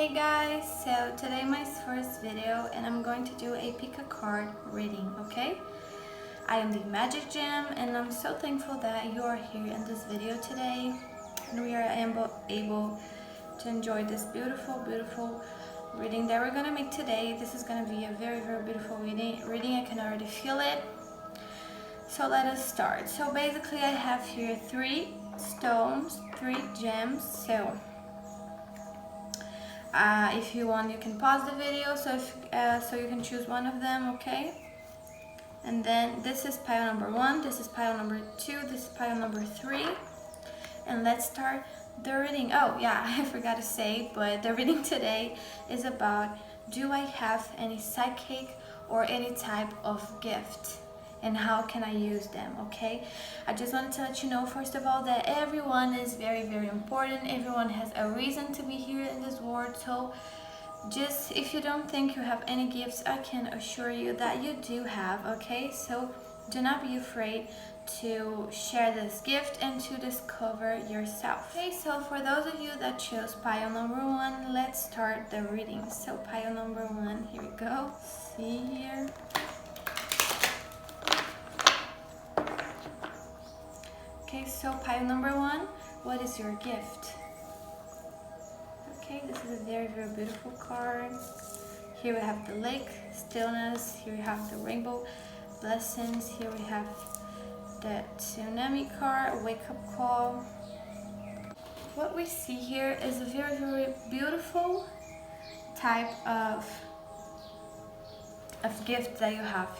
Hey guys, so today my first video and I'm going to do a pick a card reading, okay? I am the Magic Gem and I'm so thankful that you are here in this video today and we are able to enjoy this beautiful reading that we're gonna make today. This is gonna be a very beautiful reading. I can already feel it. So let us start. So basically I have here 3 stones, 3 gems. So if you want, you can pause the video so you can choose one of them, okay? And then this is pile number 1, this is pile number 2, this is pile number 3. And let's start the reading. Oh yeah, I forgot to say, but the reading today is about, do I have any psychic or any type of gift? And how can I use them, okay? I just wanted to let you know, first of all, that everyone is very important. Everyone has a reason to be here in this world. So just, if you don't think you have any gifts, I can assure you that you do have, okay? So do not be afraid to share this gift and to discover yourself. Okay, so for those of you that chose pile number 1, let's start the reading. So pile number 1, here we go. See here. Okay, so pile number 1, what is your gift? Okay, this is a very beautiful card. Here we have the lake, stillness. Here we have the rainbow, blessings. Here we have the tsunami card, wake up call. What we see here is a very beautiful type of gift that you have.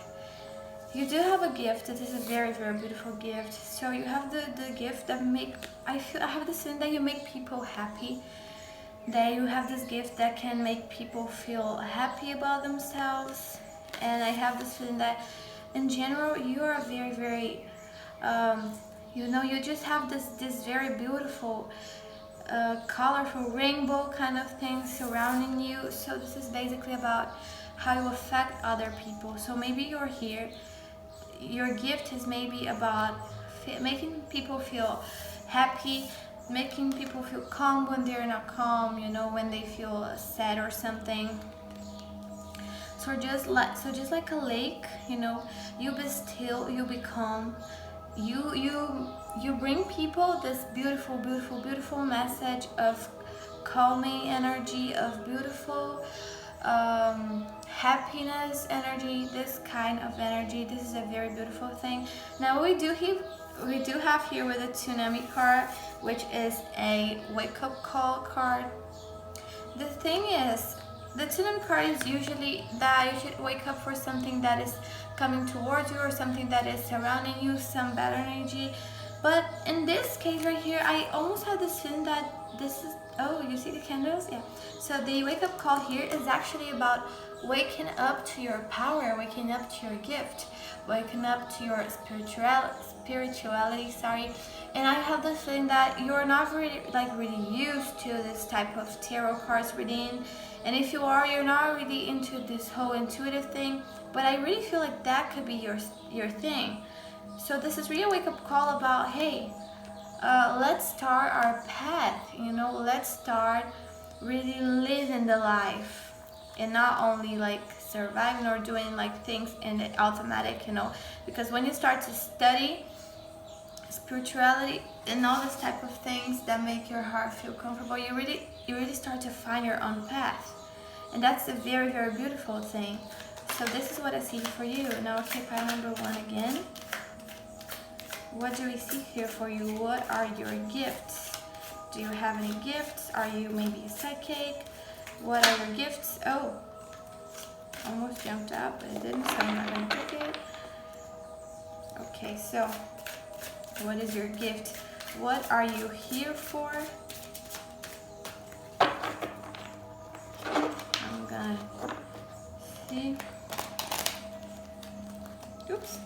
You do have a gift. It is a very beautiful gift. So you have the gift that I have this feeling that you make people happy. That you have this gift that can make people feel happy about themselves. And I have this feeling that in general you are very you just have this very beautiful colorful rainbow kind of thing surrounding you. So this is basically about how you affect other people. So maybe you're here, your gift is maybe about making people feel happy, making people feel calm when they're not calm, you know, when they feel sad or something. So just like a lake, you know, you be still, you be calm, you bring people this beautiful message of calming energy, of beautiful happiness energy, this kind of energy. This is a very beautiful thing. Now we do have here with a tsunami card, which is a wake-up call card. The thing is, the tsunami card is usually that you should wake up for something that is coming towards you or something that is surrounding you, some bad energy. But in this case right here, I almost have this feeling that this is, oh, you see the candles? Yeah. So the wake-up call here is actually about waking up to your power, waking up to your gift, waking up to your spirituality, sorry. And I have this feeling that you're not really used to this type of tarot cards reading. And if you are, you're not really into this whole intuitive thing. But I really feel like that could be your thing. So this is really a wake-up call about, hey, let's start our path, you know, let's start really living the life and not only like surviving or doing like things in the automatic, you know, because when you start to study spirituality and all this type of things that make your heart feel comfortable, you really start to find your own path, and that's a very beautiful thing. So this is what I see for you. Now okay, pile number 1 again. What do we see here for you? What are your gifts? Do you have any gifts? Are you maybe a psychic? What are your gifts? Oh, almost jumped up, but it didn't, so I'm not going to pick it. Okay, so what is your gift? What are you here for? I'm going to see. Oops.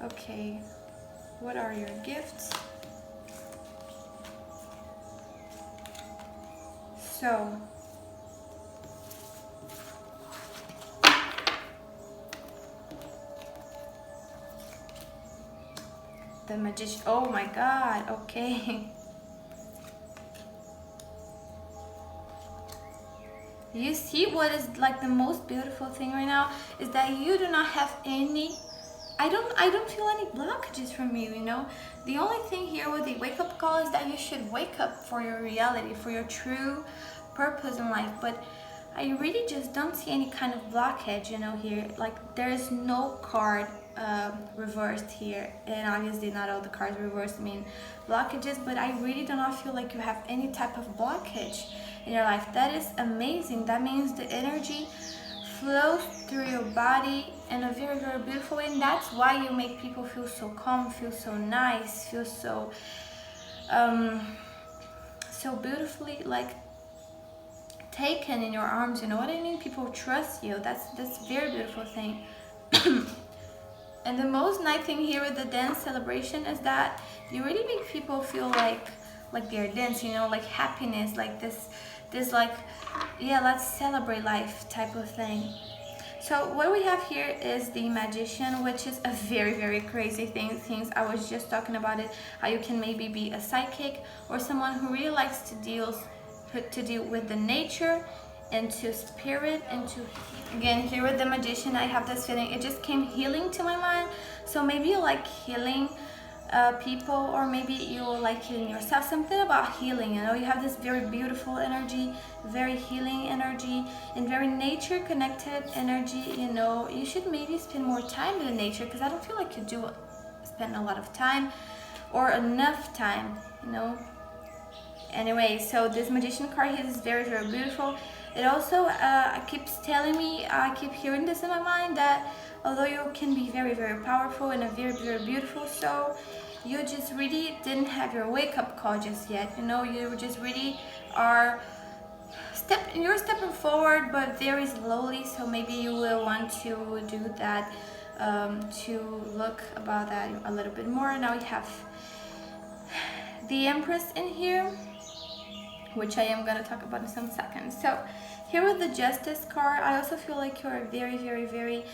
Okay, what are your gifts? So The Magician. Oh my God. Okay. You see what is like the most beautiful thing right now is that you do not have any, I don't feel any blockages from you, you know. The only thing here with the wake up call is that you should wake up for your reality, for your true purpose in life. But I really just don't see any kind of blockage, you know, here. Like there is no card reversed here, and obviously not all the cards reversed mean blockages, but I really do not feel like you have any type of blockage in your life. That is amazing. That means the energy flows through your body in a very, very beautiful way, and that's why you make people feel so calm, feel so nice, feel so so beautifully like taken in your arms. You know what I mean? People trust you. That's very beautiful thing. And the most nice thing here with the dance celebration is that you really make people feel like they're dancing, you know, like happiness, like this like, yeah, let's celebrate life type of thing. So what we have here is the Magician, which is a very, very crazy things. I was just talking about it, how you can maybe be a psychic or someone who really likes to deal with the nature and to spirit and to, again, here with the Magician, I have this feeling, it just came healing to my mind. So maybe you like healing people, or maybe you like healing yourself, something about healing, you know. You have this very beautiful energy, very healing energy, and very nature connected energy, you know. You should maybe spend more time in nature, because I don't feel like you do spend a lot of time or enough time, you know. Anyway, so this Magician card here is very, very beautiful. It also keeps telling me, I keep hearing this in my mind, that although you can be very, very powerful and a very, very beautiful soul, you just really didn't have your wake-up call just yet. You know, you just really are you're stepping forward, but very slowly. So maybe you will want to do that, to look about that a little bit more. Now we have the Empress in here, which I am going to talk about in some seconds. So here with the Justice card, I also feel like you're a very, very, very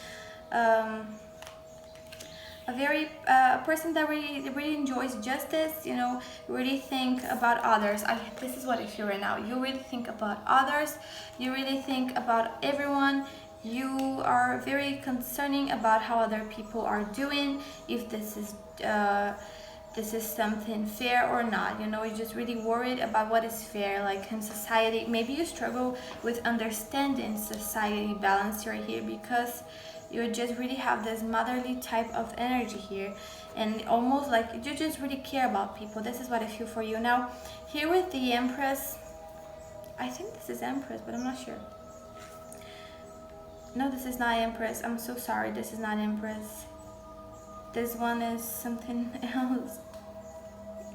a person that really enjoys justice, you know. You really think about others. This is what I feel right now. You really think about others. You really think about everyone. You are very concerning about how other people are doing, if this is something fair or not, you know. You're just really worried about what is fair, like in society. Maybe you struggle with understanding society balance right here, because you just really have this motherly type of energy here, and almost like you just really care about people. This is what I feel for you. Now here with the Empress, I think this is Empress, but I'm not sure. No, this is not Empress. I'm so sorry, this is not Empress. This one is something else.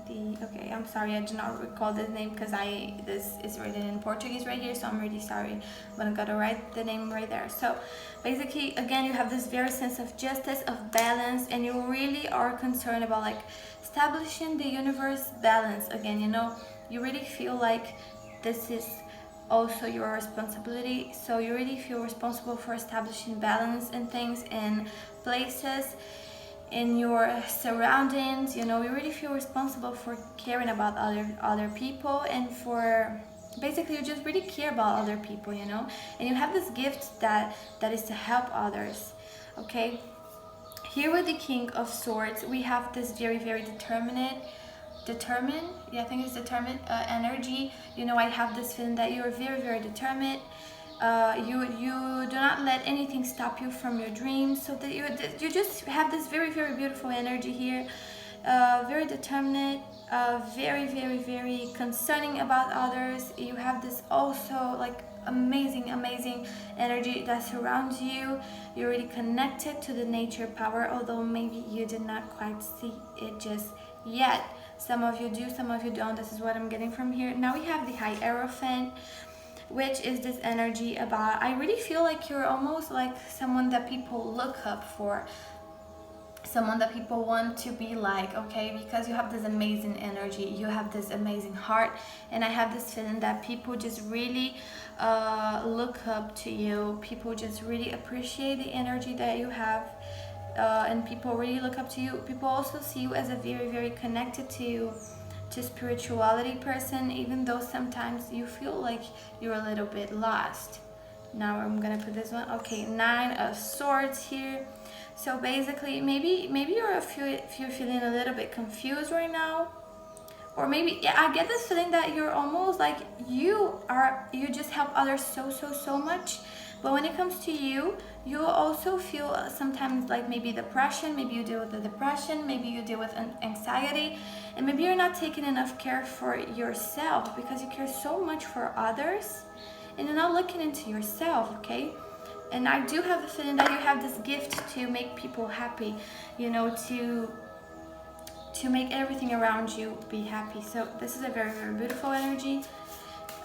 Okay, I'm sorry, I do not recall the name, because this is written in Portuguese right here, so I'm really sorry, but I'm gonna write the name right there. So basically, again, you have this very sense of justice, of balance, and you really are concerned about like establishing the universe balance again, you know. You really feel like this is also your responsibility, so you really feel responsible for establishing balance in things, in places, in your surroundings, you know. You really feel responsible for caring about other people, and for basically you just really care about other people, you know. And you have this gift that is to help others. Okay, here with the King of Swords, we have this very, very determined, yeah, I think it's determined energy. You know, I have this feeling that you're very, very determined. You do not let anything stop you from your dreams, so that you just have this very, very beautiful energy here, very determined, very, very, very concerning about others. You have this also like amazing energy that surrounds you. You're really connected to the nature power, although maybe you did not quite see it just yet. Some of you do, some of you don't. This is what I'm getting from here. Now we have the Hierophant, which is this energy about, I really feel like you're almost like someone that people look up for, someone that people want to be like, okay, because you have this amazing energy, you have this amazing heart, and I have this feeling that people just really look up to you. People just really appreciate the energy that you have. and people really look up to you. People also see you as a very, very connected to spirituality person, even though sometimes you feel like you're a little bit lost. Now I'm gonna put this one. Okay, 9 of Swords here. So basically, maybe if you're feeling a little bit confused right now, or maybe, yeah, I get this feeling that you're almost like you just help others so much, but when it comes to you, you also feel sometimes like maybe depression. Maybe you deal with the depression, maybe you deal with anxiety, and maybe you're not taking enough care for yourself because you care so much for others and you're not looking into yourself, okay? And I do have the feeling that you have this gift to make people happy, you know, to make everything around you be happy. So this is a very, very beautiful energy.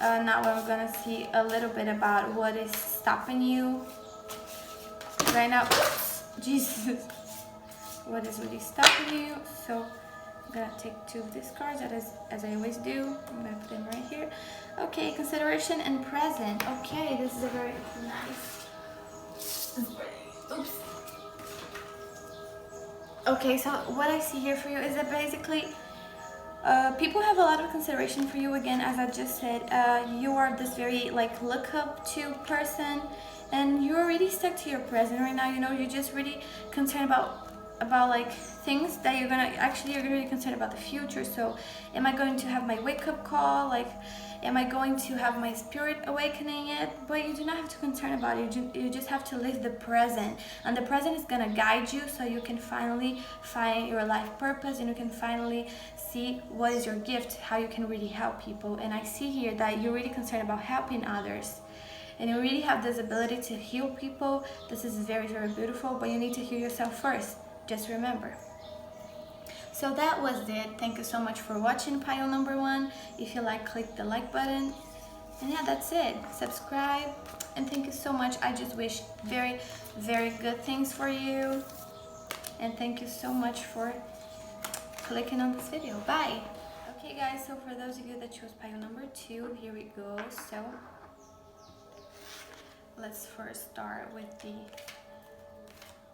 Now we're gonna see a little bit about what is stopping you right now. Oops, Jesus. What is really stopping you? So I'm gonna take 2 of these cards, as I always do. I'm gonna put them right here. Okay, consideration and present. Okay, this is a very nice. Oops. Okay, so what I see here for you is that basically people have a lot of consideration for you. Again, as I just said, you are this very like look up to person, and you're really stuck to your present right now. You know, you're just really concerned about like things that you're really concerned about the future. So am I going to have my wake-up call? Like, am I going to have my spirit awakening yet? But you do not have to concern about it. You just have to live the present, and the present is gonna guide you so you can finally find your life purpose, and you can finally see what is your gift, how you can really help people. And I see here that you're really concerned about helping others, and you really have this ability to heal people. This is very, very beautiful, but you need to heal yourself first. Just remember. So that was it. Thank you so much for watching pile number 1. If you like, click the like button. And yeah, that's it. Subscribe. And thank you so much. I just wish very, very good things for you. And thank you so much for clicking on this video. Bye. Okay guys, so for those of you that chose pile number 2, here we go. So let's first start with the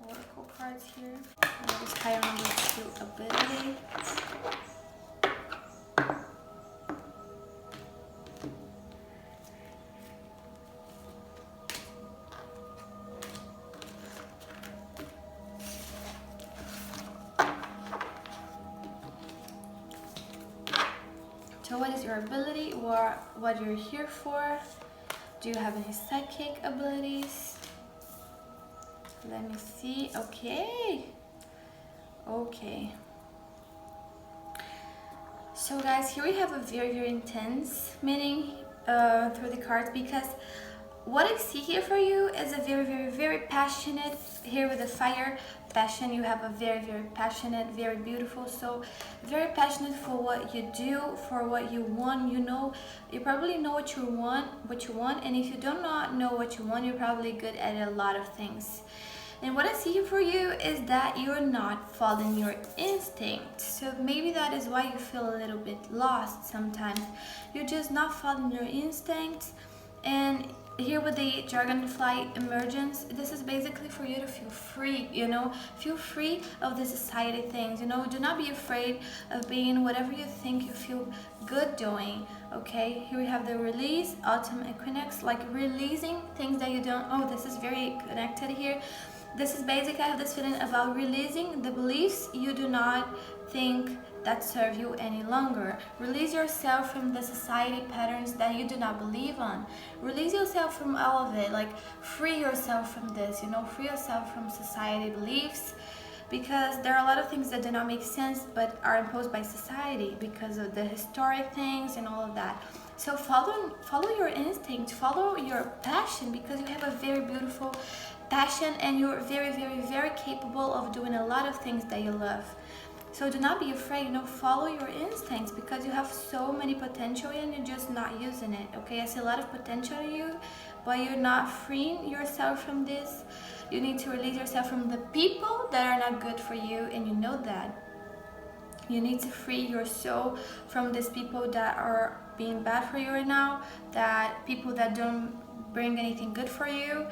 oracle cards here. What is pile number 2 ability? So what is your ability, or what you're here for? Do you have any psychic abilities? Let me see. Okay. So guys, here we have a very, very intense meaning through the cards, because what I see here for you is a very, very, very passionate, here with the fire, passion. You have a very, very passionate, very beautiful soul, very passionate for what you do, for what you want. You know, you probably know what you want, and if you do not know what you want, you're probably good at a lot of things. And what I see here for you is that you're not following your instinct. So maybe that is why you feel a little bit lost sometimes. You're just not following your instincts. And here with the dragonfly emergence, this is basically for you to feel free, you know, feel free of the society things, you know. Do not be afraid of being whatever you think you feel good doing. Okay, here we have the release, autumn equinox, like releasing things that you don't. Oh, this is very connected here. This is basically, I have this feeling about releasing the beliefs you do not think that serve you any longer. Release yourself from the society patterns that you do not believe on. Release yourself from all of it, like free yourself from this, you know, free yourself from society beliefs, because there are a lot of things that do not make sense but are imposed by society because of the historic things and all of that. So follow your instinct, follow your passion, because you have a very beautiful passion and you're very, very, very capable of doing a lot of things that you love. So do not be afraid, you know, follow your instincts, because you have so many potential and you're just not using it. Okay, I see a lot of potential in you, but you're not freeing yourself from this. You need to release yourself from the people that are not good for you, and you know that. You need to free your soul from these people that are being bad for you right now, that people that don't bring anything good for you.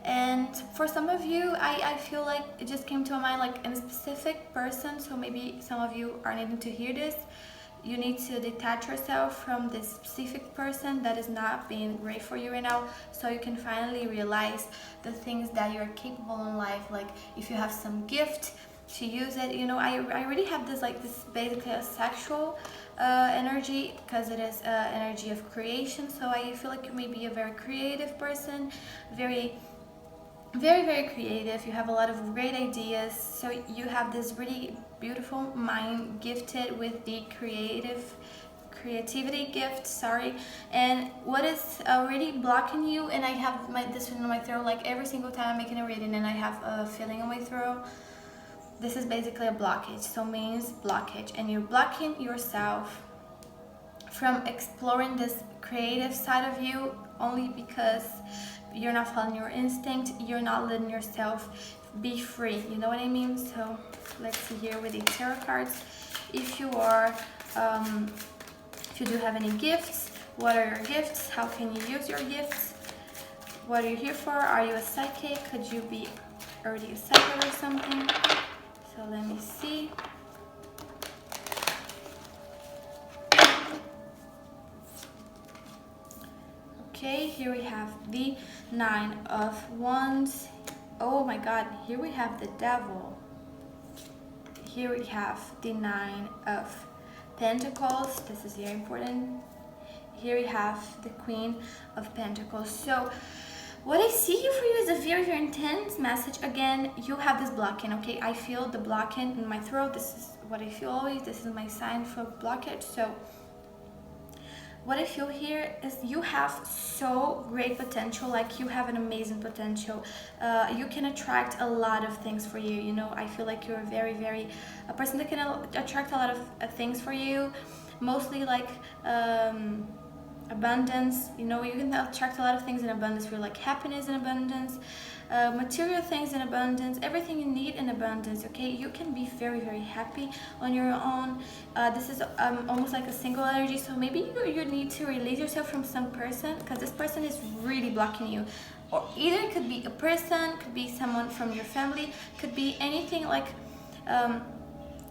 And for some of you, I feel like it just came to my mind like in a specific person, so maybe some of you are needing to hear this. You need to detach yourself from this specific person that is not being great for you right now, so you can finally realize the things that you're capable in life. Like if you have some gift, to use it. You know, I already have this like this basically a sexual energy, because it is energy of creation. So I feel like you may be a very creative person, very very creative. You have a lot of great ideas, so you have this really beautiful mind, gifted with the creativity gift, sorry. And what is already blocking you, and I have this one in my throat, like every single time I'm making a reading and I have a feeling in my throat, this is basically a blockage. So means blockage, and you're blocking yourself from exploring this creative side of you only because you're not following your instinct, you're not letting yourself be free, you know what I mean? So let's see here with the tarot cards, if you are if you do have any gifts, what are your gifts, how can you use your gifts, what are you here for, are you a psychic, could you be already a psychic or something? So let me see. Okay, here we have the 9 of Wands. Oh my god, here we have the Devil. Here we have the 9 of Pentacles. This is very important. Here we have the Queen of Pentacles. So what I see here for you is a very intense message. Again, you have this blocking, okay? I feel the blocking in my throat. This is what I feel always. This is my sign for blockage. So what I feel here is you have so great potential, like you have an amazing potential. You can attract a lot of things for you, you know. I feel like you're very a person that can attract a lot of things for you, mostly like abundance, you know. You can attract a lot of things in abundance for, like happiness in abundance, material things in abundance, everything you need in abundance, okay? You can be very happy on your own. This is almost like a single energy, so maybe you need to release yourself from some person, because this person is really blocking you. Or either it could be a person, could be someone from your family, could be anything, like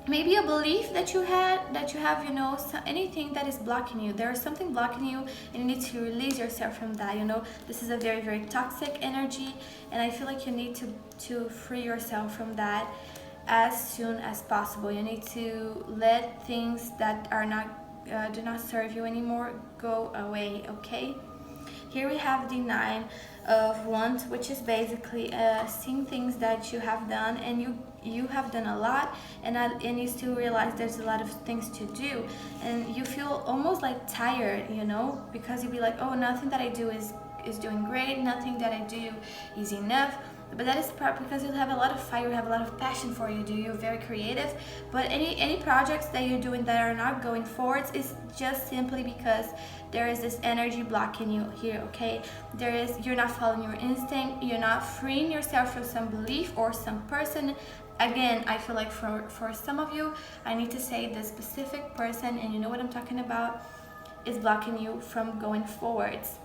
maybe a belief that you have, you know, so anything that is blocking you. There is something blocking you, and you need to release yourself from that, you know. This is a very toxic energy, and I feel like you need to free yourself from that as soon as possible. You need to let things that are not do not serve you anymore go away, okay? Here we have the 9 of Wands, which is basically seeing things that you have done, and you have done a lot, and you still realize there's a lot of things to do, and you feel almost like tired, you know, because you'll be like, oh, nothing that I do is doing great, nothing that I do is enough. But that is probably because you have a lot of fire, you have a lot of passion for you, you're very creative. But any projects that you're doing that are not going forwards is just simply because there is this energy blocking you here, okay? You're not following your instinct, you're not freeing yourself from some belief or some person. Again, I feel like for some of you, I need to say the specific person, and you know what I'm talking about, is blocking you from going forwards.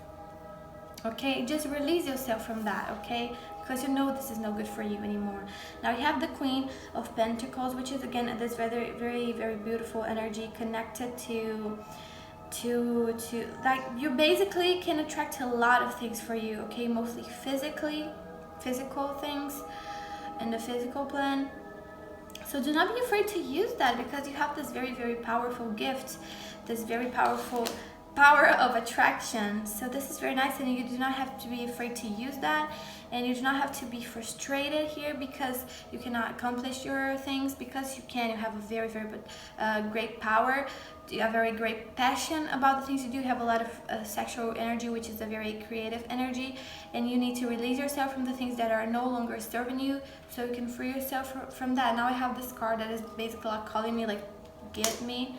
Okay, just release yourself from that, okay? Because you know this is no good for you anymore. Now you have the Queen of Pentacles, which is again this very beautiful energy connected to like you basically can attract a lot of things for you, okay? Mostly physical things in the physical plan. So do not be afraid to use that, because you have this very powerful gift, this very powerful power of attraction. So this is very nice, and you do not have to be afraid to use that, and you do not have to be frustrated here because you cannot accomplish your things, because you can. You have a very great power, you have very great passion about the things you do. You have a lot of sexual energy, which is a very creative energy, and you need to release yourself from the things that are no longer serving you, so you can free yourself from that. Now I have this card that is basically like calling me, like, get me.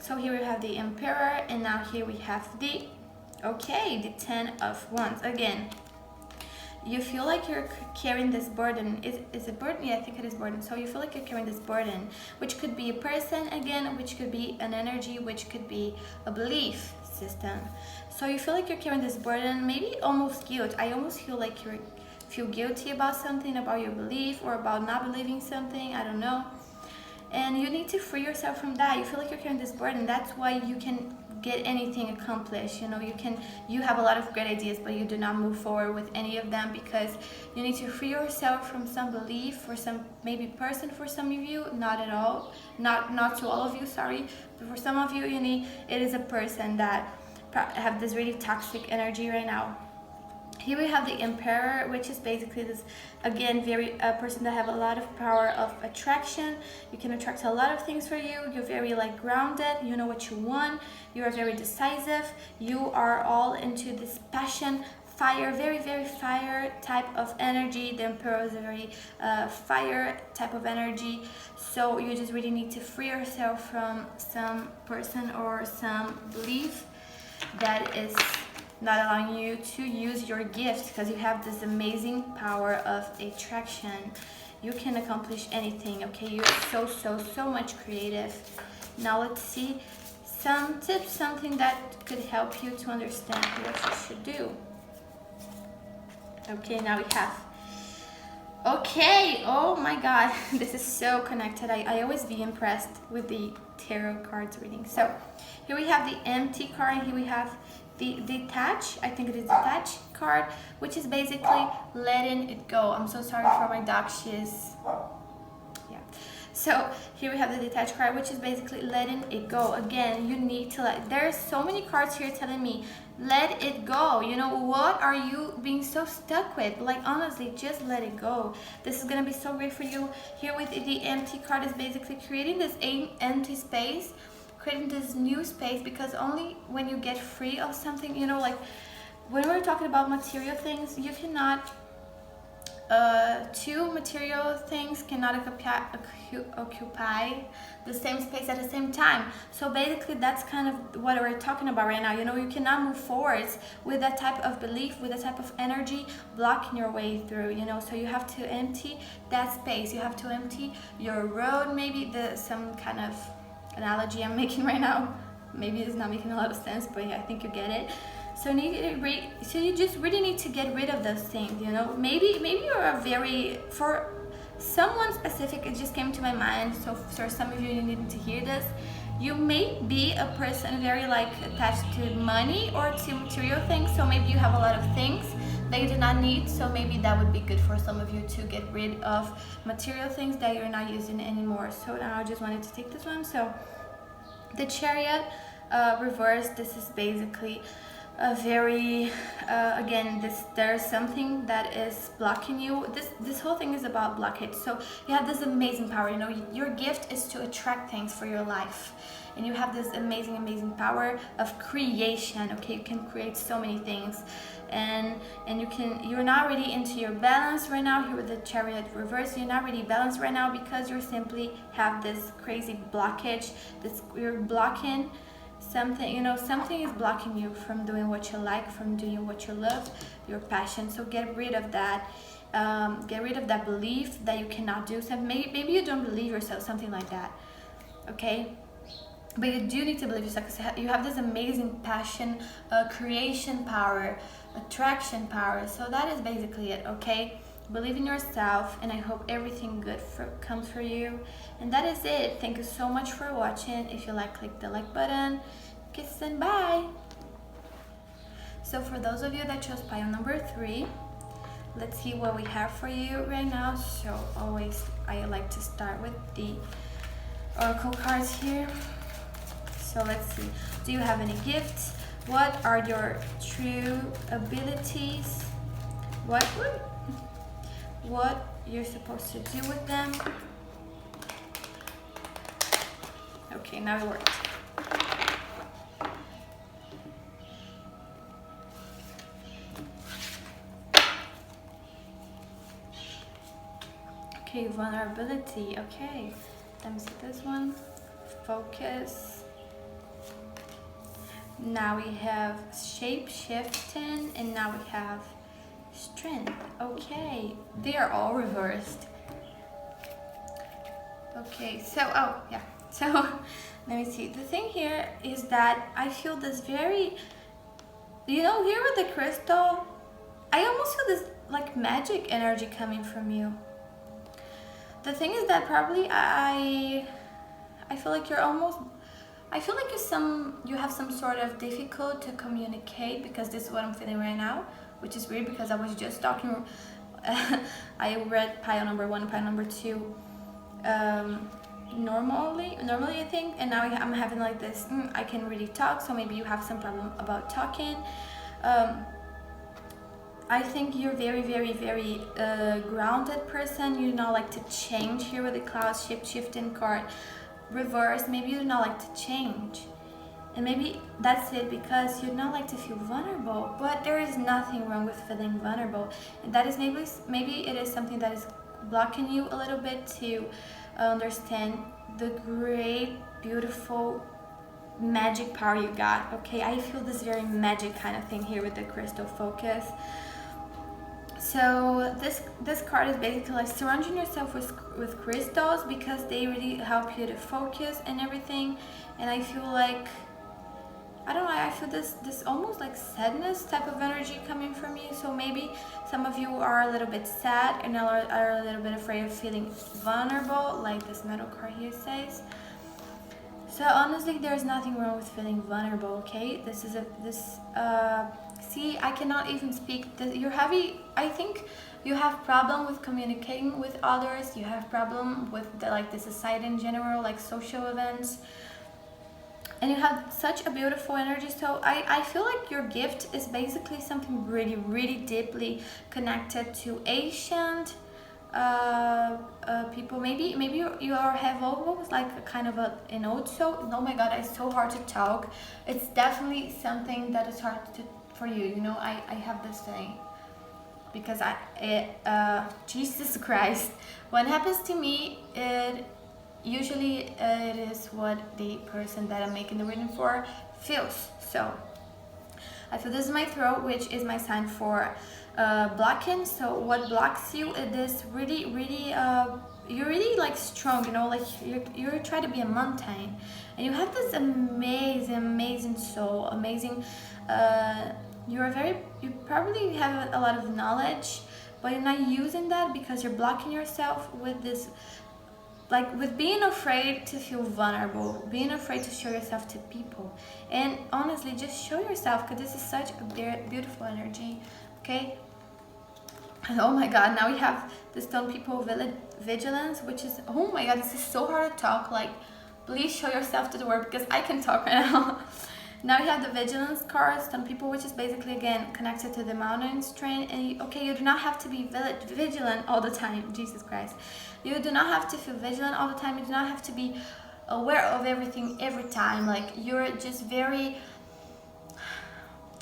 So here we have the Emperor, and now here we have the 10 of Wands. Again, you feel like you're carrying this burden. Is it burden? Yeah, I think it is burden. So you feel like you're carrying this burden, which could be a person again, which could be an energy, which could be a belief system. So you feel like you're carrying this burden, maybe almost guilt. I almost feel like you're feel guilty about something, about your belief, or about not believing something, I don't know. And you need to free yourself from that. You feel like you're carrying this burden. That's why you can get anything accomplished. You have a lot of great ideas, but you do not move forward with any of them because you need to free yourself from some belief for some maybe person. For some of you, not at all, not to all of you, sorry, but for some of you, it is a person that have this really toxic energy right now. Here we have the Emperor, which is basically this, again, very person that have a lot of power of attraction. You can attract a lot of things for you. You're very like grounded. You know what you want. You are very decisive. You are all into this passion, fire, very, very fire type of energy. The Emperor is a very fire type of energy. So you just really need to free yourself from some person or some belief that is not allowing you to use your gifts, because you have this amazing power of attraction. You can accomplish anything, okay? You're so much creative. Now let's see some tips, something that could help you to understand what you should do. Okay, now we have, okay, oh my god, this is so connected. I always be impressed with the tarot cards reading. So here we have the Empty card, and here we have the Detach, I think it is Detach card, which is basically letting it go. I'm so sorry for my dog, yeah. So here we have the Detach card, which is basically letting it go. Again, you need to there's so many cards here telling me, let it go. What are you being so stuck with? Like, honestly, just let it go. This is gonna be so great for you. Here with the Empty card is basically creating this empty space, creating this new space, because only when you get free of something, like when we're talking about material things, you cannot, two material things cannot occupy the same space at the same time. So basically that's kind of what we're talking about right now. You cannot move forward with that type of belief, with that type of energy blocking your way through, so you have to empty that space. You have to empty your road, maybe some kind of analogy I'm making right now, maybe it's not making a lot of sense, but yeah, I think you get it. So you just really need to get rid of those things. Maybe you're for someone specific, it just came to my mind, so for some of you need to hear this. You may be a person very attached to money or to material things, so maybe you have a lot of things that you do not need, so maybe that would be good for some of you to get rid of material things that you're not using anymore. So now I just wanted to take this one. So the Chariot reverse, this is basically a very again, there's something that is blocking you. This whole thing is about blockage. So you have this amazing power. Your gift is to attract things for your life, and you have this amazing power of creation. Okay, you can create so many things, and you're not really into your balance right now. Here with the Chariot reverse, you're not really balanced right now because you simply have this crazy blockage. You're blocking something, something is blocking you from doing what you like, from doing what you love, your passion. So get rid of that. Get rid of that belief that you cannot do something. Maybe you don't believe yourself, something like that. Okay, but you do need to believe yourself, because you have this amazing passion, creation power, attraction power. So that is basically it. Okay, believe in yourself, and I hope everything good comes for you. And that is it. Thank you so much for watching. If you like, click the like button. Kiss and bye. So for those of you that chose pile number 3, let's see what we have for you right now. So always I like to start with the oracle cards here. So let's see, do you have any gifts? What are your true abilities? What you're supposed to do with them? Okay, now it worked. Okay, vulnerability. Okay, let me see this one. Focus. Now we have shape-shifting, and now we have strength. Okay, they are all reversed. Okay, so so let me see. The thing here is that I feel this very, here with the crystal, I almost feel this like magic energy coming from you. The thing is that probably I feel like you're almost, I feel like you have some sort of difficult to communicate, because this is what I'm feeling right now, which is weird because I was just talking. I read pile number 1, pile number 2 normally I think, and now I'm having like this. I can really talk, so maybe you have some problem about talking. I think you're very grounded person. You do not like to change here with the cloud shifting card reverse. Maybe you do not like to change, and maybe that's it, because you do not like to feel vulnerable. But there is nothing wrong with feeling vulnerable, and that is maybe it is something that is blocking you a little bit to understand the great, beautiful magic power you got. Okay, I feel this very magic kind of thing here with the crystal focus. So this card is basically like surrounding yourself with crystals, because they really help you to focus and everything. And I feel like, I don't know, I feel this almost like sadness type of energy coming from you. So maybe some of you are a little bit sad and are a little bit afraid of feeling vulnerable, like this metal card here says. So honestly, there's nothing wrong with feeling vulnerable, okay? See, I cannot even speak. You're heavy. I think you have problem with communicating with others. You have problem with the society in general, like social events. And you have such a beautiful energy. So I feel like your gift is basically something really deeply connected to ancient people. Maybe you have almost like a kind of an old soul. Oh my god, it's so hard to talk. It's definitely something that is hard for you. You know, I have this thing, because Jesus Christ, when it happens to me, usually it is what the person that I'm making the reading for feels. So I feel this is my throat, which is my sign for blocking. So what blocks you is this really you're really like strong, you know, like you're trying to be a mountain, and you have this amazing soul, amazing you probably have a lot of knowledge, but you're not using that because you're blocking yourself with this, like with being afraid to feel vulnerable, being afraid to show yourself to people. And honestly, just show yourself, because this is such a beautiful energy. Okay, and oh my god, now we have the Stone People Vigilance, which is, oh my god, this is so hard to talk. Like, please show yourself to the world, because I can talk right now. Now we have the Vigilance card, Stone People, which is basically, again, connected to the mountain strain. And okay, you do not have to be vigilant all the time. Jesus Christ. You do not have to feel vigilant all the time. You do not have to be aware of everything every time. Like, you're just very...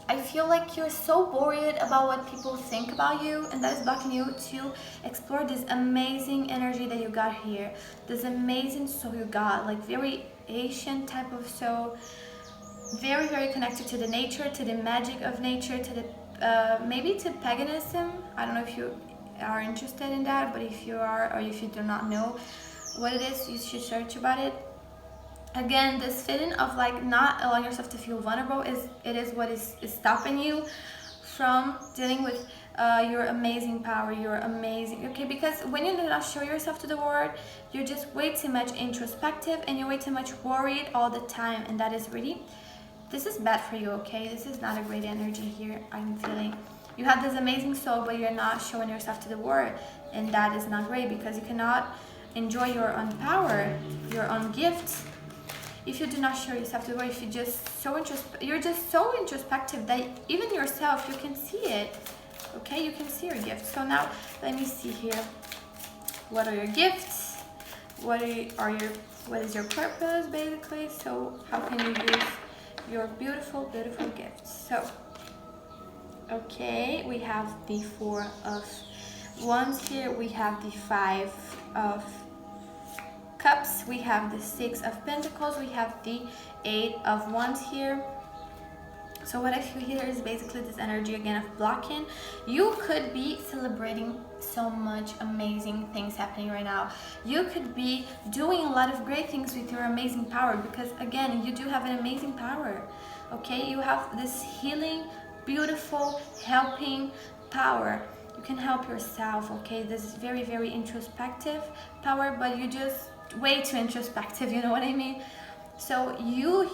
I feel like you're so worried about what people think about you, and that is blocking you to explore this amazing energy that you got here. This amazing soul you got, like very Asian type of soul. Very connected to the nature, to the magic of nature, to the maybe to paganism. I don't know if you are interested in that, but if you are, or if you do not know what it is, you should search about it. Again, this feeling of like not allowing yourself to feel vulnerable is what is stopping you from dealing with your amazing power, your amazing, okay, because when you do not show yourself to the world, you're just way too much introspective, and you're way too much worried all the time, and that is really, this is bad for you, okay? This is not a great energy here, I'm feeling. You have this amazing soul, but you're not showing yourself to the world, and that is not great, because you cannot enjoy your own power, your own gifts, if you do not show yourself to the world. If you're just so introspective that even yourself, you can see it, okay? You can see your gifts. So now, let me see here. What are your gifts? What is your purpose, basically? So how can you use your beautiful gifts? So, okay, we have the 4 of Wands here. We have the 5 of Cups. We have the 6 of Pentacles. We have the 8 of Wands here. So what I feel here is basically this energy again of blocking. You could be celebrating so much amazing things happening right now. You could be doing a lot of great things with your amazing power, because again, you do have an amazing power. Okay, you have this healing, beautiful, helping power. you can help yourself, okay? This is very, very introspective power, but you just way too introspective, you know what I mean? So you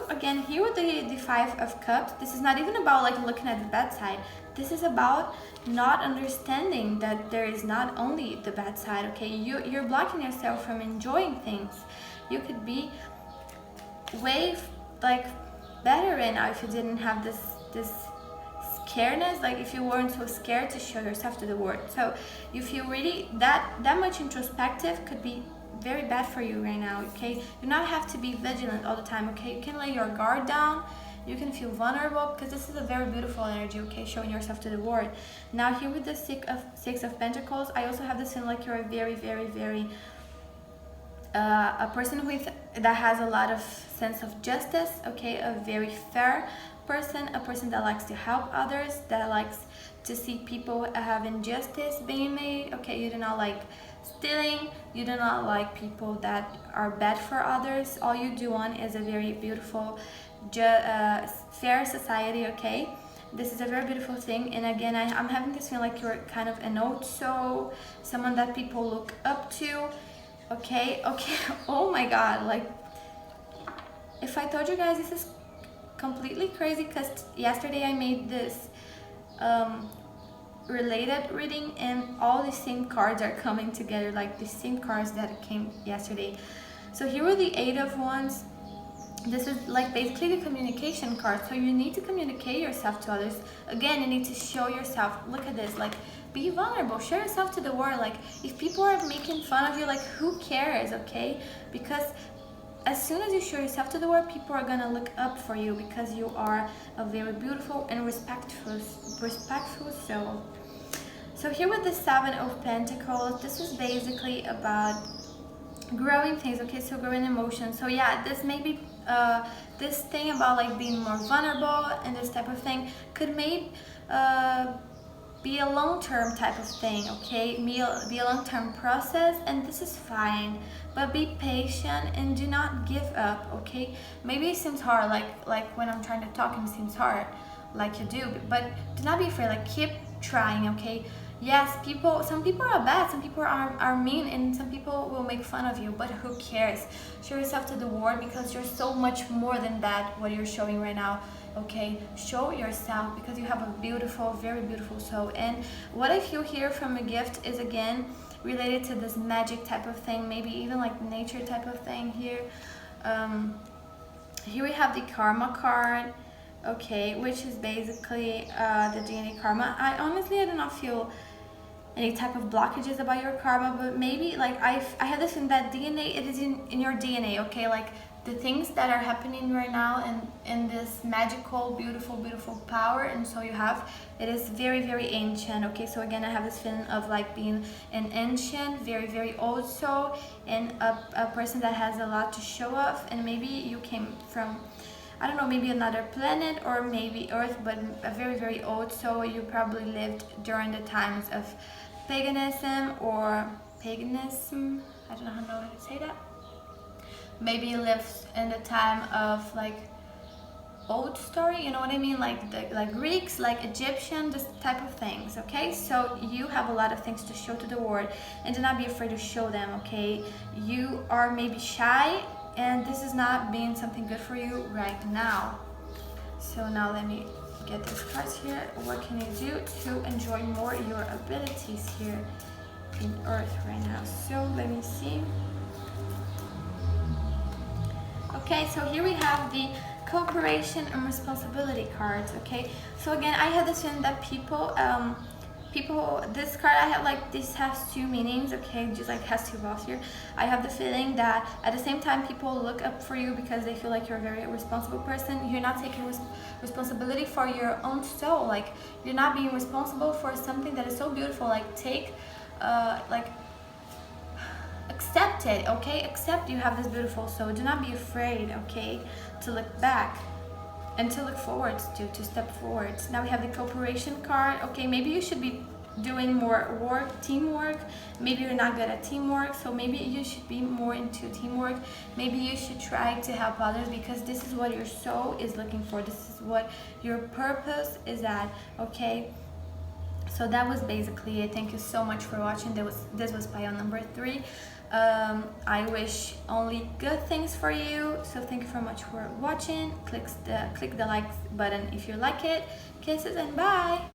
again here with the Five of Cups. This is not even about like looking at the bad side. This is about not understanding that there is not only the bad side, okay? You're blocking yourself from enjoying things. You could be way like better right now if you didn't have this scaredness, like if you weren't so scared to show yourself to the world. So you feel really that much introspective could be very bad for you right now, okay? You do not have to be vigilant all the time, okay? You can lay your guard down, you can feel vulnerable, because this is a very beautiful energy, okay? Showing yourself to the world. Now here with the Six of Pentacles, I also have this feeling like you're a very, very, very a person that has a lot of sense of justice, okay? A very fair person, a person that likes to help others, that likes to see people have injustice being made, okay? You do not like stealing, you do not like people that are bad for others. All you do want is a very beautiful, fair society, okay? This is a very beautiful thing. And again, I'm having this feeling like you're kind of an Otso, someone that people look up to, okay? Oh my god, like if I told you guys, this is completely crazy, because yesterday I made this related reading and all the same cards are coming together, like the same cards that came yesterday. So here were the Eight of Wands. This is like basically the communication card. So you need to communicate yourself to others. Again, you need to show yourself. Look at this, like be vulnerable, show yourself to the world. Like if people are making fun of you, like who cares, okay? Because as soon as you show yourself to the world, people are gonna look up for you, because you are a very beautiful and respectful soul. So here with the Seven of Pentacles, this is basically about growing things, okay? So growing emotions. So yeah, this may be this thing about like being more vulnerable and this type of thing could maybe be a long-term type of thing, okay? Be a long-term process, and this is fine, but be patient and do not give up, okay? Maybe it seems hard, like when I'm trying to talk and it seems hard, like you do, but do not be afraid, like keep trying, okay? Yes, some people are bad, some people are mean, and some people will make fun of you, but who cares? Show yourself to the world, because you're so much more than that, what you're showing right now, okay? Show yourself, because you have a beautiful, very beautiful soul. And what I feel here from a gift is again related to this magic type of thing, maybe even like nature type of thing here. Here we have the Karma card, okay, which is basically the DNA karma. I do not feel any type of blockages about your karma, but maybe like I have this in that DNA, it is in your DNA, okay? Like the things that are happening right now in this magical, beautiful power, and so you have, it is very, very ancient, okay? So again, I have this feeling of like being an ancient, very, very old soul, and a person that has a lot to show off, and maybe you came from, I don't know, maybe another planet or maybe Earth, but a very, very old soul. You probably lived during the times of paganism, I don't know how to say that. Maybe you lived in the time of like old story, you know what I mean, like Greeks, like Egyptian, this type of things, okay? So you have a lot of things to show to the world, and do not be afraid to show them, okay? You are maybe shy, and this is not being something good for you right now. So now let me get these cards here. What can you do to enjoy more your abilities here in Earth right now? So let me see. Okay, so here we have the cooperation and responsibility cards, okay? So again, I had this feeling that people, this card, I have like, this has two meanings, okay? Just like has two balls here. I have the feeling that at the same time, people look up for you because they feel like you're a very responsible person. You're not taking responsibility for your own soul. Like, you're not being responsible for something that is so beautiful. Like, accept it, okay? Accept you have this beautiful soul. Do not be afraid, okay, to look back and to look forward, to step forward. Now we have the cooperation card. Okay, maybe you should be doing more work, teamwork. Maybe you're not good at teamwork, so maybe you should be more into teamwork. Maybe you should try to help others, because this is what your soul is looking for. This is what your purpose is at, okay? So that was basically it. Thank you so much for watching. This was pile number 3. I wish only good things for you. So thank you very much for watching. Click the like button if you like it. Kisses and bye.